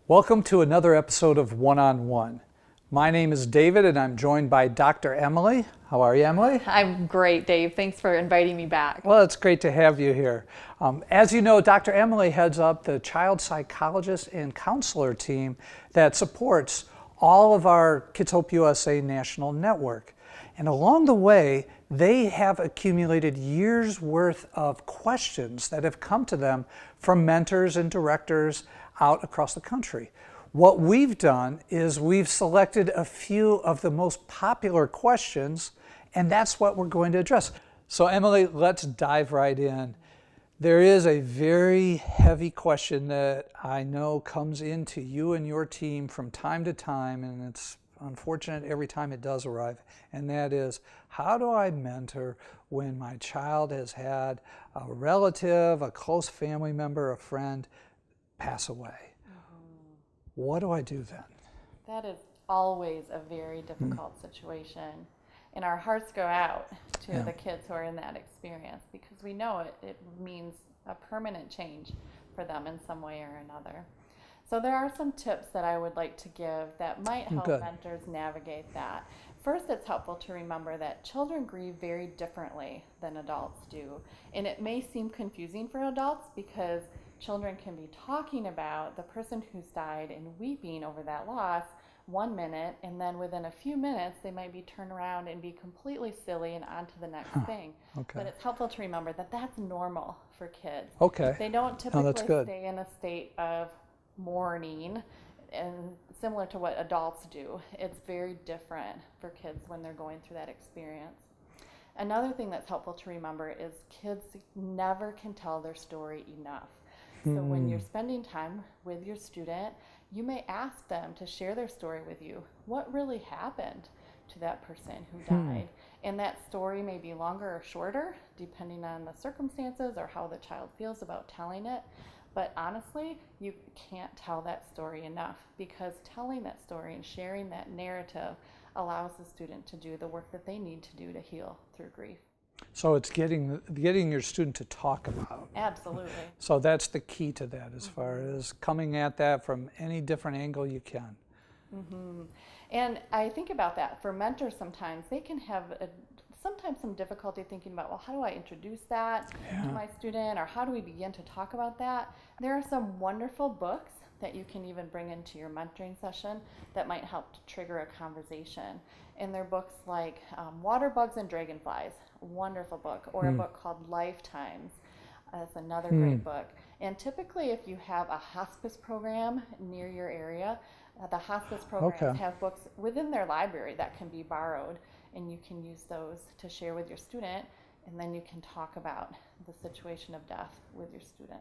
Welcome to another episode of One-on-One. My name is David and I'm joined by Dr. Emilie. How are you, Emilie? I'm great, Dave. Thanks for inviting me back. Well, it's great to have you here. As you know, Dr. Emilie heads up the child psychologist and counselor team that supports all of our Kids Hope USA national network. And along the way, they have accumulated years worth of questions that have come to them from mentors and directors out across the country. What we've done is we've selected a few of the most popular questions, and that's what we're going to address. So Emilie, let's dive right in. There is a very heavy question that I know comes into you and your team from time to time, and it's unfortunate every time it does arrive, and that is, how do I mentor when my child has had a relative, a close family member, a friend pass away? What do I do then? That is always a very difficult situation. And our hearts go out to the kids who are in that experience because we know it means a permanent change for them in some way or another. So there are some tips that I would like to give that might help mentors navigate that. First, it's helpful to remember that children grieve very differently than adults do. And it may seem confusing for adults because children can be talking about the person who's died and weeping over that loss 1 minute, and then within a few minutes they might be turned around and be completely silly and on to the next thing. But it's helpful to remember that that's normal for kids. They don't typically stay in a state of mourning, and similar to what adults do. It's very different for kids when they're going through that experience. Another thing that's helpful to remember is kids never can tell their story enough. So when you're spending time with your student, you may ask them to share their story with you. What really happened to that person who died? And that story may be longer or shorter, depending on the circumstances or how the child feels about telling it. But honestly, you can't tell that story enough, because telling that story and sharing that narrative allows the student to do the work that they need to do to heal through grief. So it's getting your student to talk about. Absolutely. So that's the key to that, as far as coming at that from any different angle you can. And I think about that for mentors. Sometimes they can have sometimes some difficulty thinking about, well, how do I introduce that to my student, or how do we begin to talk about that? There are some wonderful books that you can even bring into your mentoring session that might help to trigger a conversation. And they're books like Water Bugs and Dragonflies, a wonderful book, or a book called Lifetimes. That's another great book. And typically if you have a hospice program near your area, the hospice programs have books within their library that can be borrowed, and you can use those to share with your student, and then you can talk about the situation of death with your student.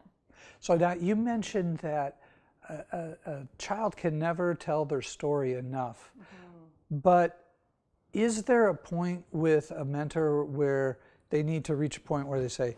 So now you mentioned that a child can never tell their story enough, but is there a point with a mentor where they need to reach a point where they say,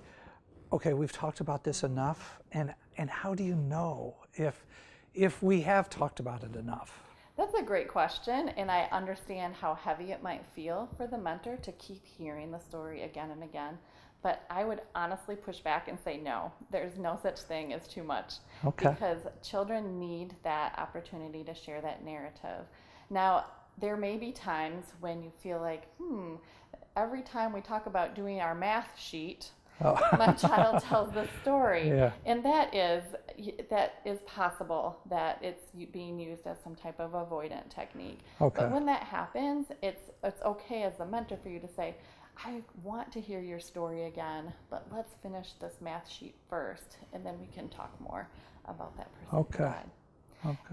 okay, we've talked about this enough, and how do you know if we have talked about it enough? That's a great question, and I understand how heavy it might feel for the mentor to keep hearing the story again and again. But I would honestly push back and say no, there's no such thing as too much. Because children need that opportunity to share that narrative. Now, there may be times when you feel like, every time we talk about doing our math sheet, my child tells the story. And that is possible, that it's being used as some type of avoidant technique. But when that happens, it's okay as a mentor for you to say, I want to hear your story again, but let's finish this math sheet first, and then we can talk more about that person.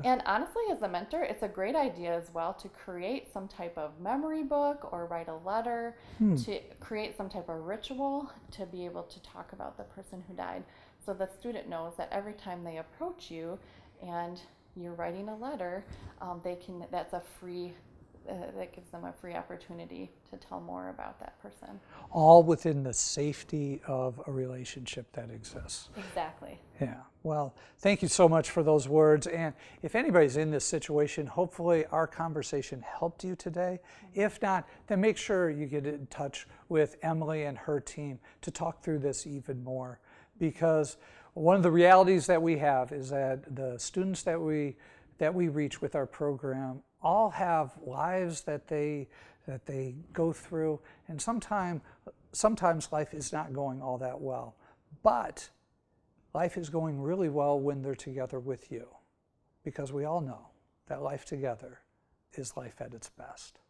And honestly, as a mentor, it's a great idea as well to create some type of memory book or write a letter, to create some type of ritual to be able to talk about the person who died. So the student knows that every time they approach you and you're writing a letter, that's a free that gives them a free opportunity to tell more about that person. All within the safety of a relationship that exists. Exactly. Yeah. Well, thank you so much for those words. And if anybody's in this situation, hopefully our conversation helped you today. If not, then make sure you get in touch with Emilie and her team to talk through this even more. Because one of the realities that we have is that the students that we that we reach with our program all have lives that they go through, and sometimes life is not going all that well, but life is going really well when they're together with you, because we all know that life together is life at its best.